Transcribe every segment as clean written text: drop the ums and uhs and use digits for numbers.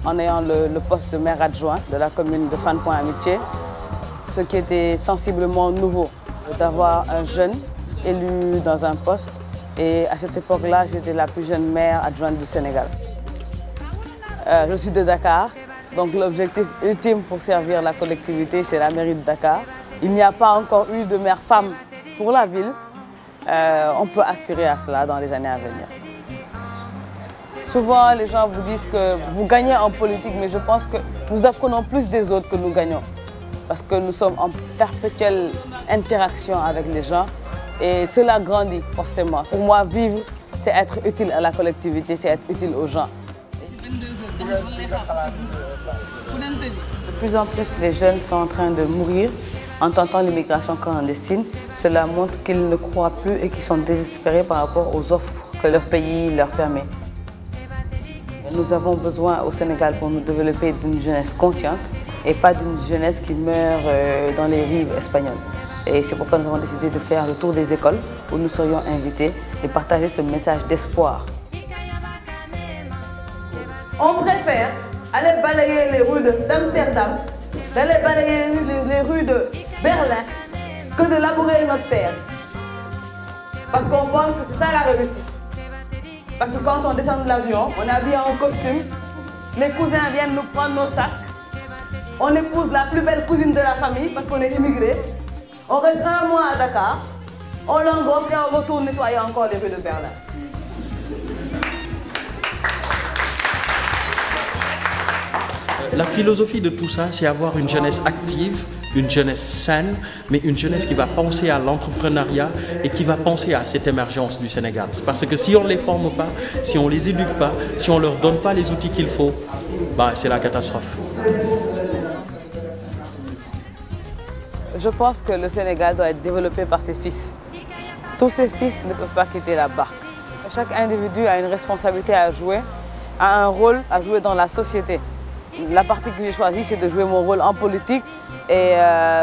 en ayant le poste de maire adjoint de la commune de Fann Point Amitié. Ce qui était sensiblement nouveau, d'avoir un jeune élu dans un poste. Et à cette époque-là, j'étais la plus jeune maire adjointe du Sénégal. Je suis de Dakar, donc l'objectif ultime pour servir la collectivité, c'est la mairie de Dakar. Il n'y a pas encore eu de maire femme pour la ville. On peut aspirer à cela dans les années à venir. Souvent, les gens vous disent que vous gagnez en politique, mais je pense que nous apprenons plus des autres que nous gagnons. Parce que nous sommes en perpétuelle interaction avec les gens et cela grandit forcément. Pour moi, vivre, c'est être utile à la collectivité, c'est être utile aux gens. De plus en plus, les jeunes sont en train de mourir en tentant l'immigration clandestine. Cela montre qu'ils ne croient plus et qu'ils sont désespérés par rapport aux offres que leur pays leur permet. Nous avons besoin au Sénégal pour nous développer d'une jeunesse consciente et pas d'une jeunesse qui meurt dans les rives espagnoles. Et c'est pourquoi nous avons décidé de faire le tour des écoles où nous serions invités et partager ce message d'espoir. On préfère aller balayer les rues d'Amsterdam, d'aller balayer les rues de Berlin, que de labourer notre terre. Parce qu'on pense que c'est ça la réussite. Parce que quand on descend de l'avion, on est habillé en costume, les cousins viennent nous prendre nos sacs, on épouse la plus belle cousine de la famille parce qu'on est immigré, on reste un mois à Dakar, on l'engosse et on retourne nettoyer encore les rues de Berlin. La philosophie de tout ça, c'est avoir une jeunesse active, une jeunesse saine, mais une jeunesse qui va penser à l'entrepreneuriat et qui va penser à cette émergence du Sénégal. Parce que si on ne les forme pas, si on ne les éduque pas, si on ne leur donne pas les outils qu'il faut, bah, c'est la catastrophe. Je pense que le Sénégal doit être développé par ses fils. Tous ces fils ne peuvent pas quitter la barque. Chaque individu a une responsabilité à jouer, a un rôle à jouer dans la société. La partie que j'ai choisie, c'est de jouer mon rôle en politique et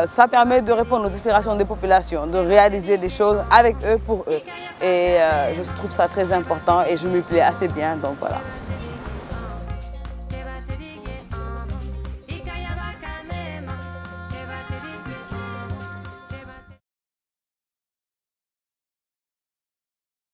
ça permet de répondre aux aspirations des populations, de réaliser des choses avec eux, pour eux. Et je trouve ça très important et je m'y plais assez bien, donc voilà.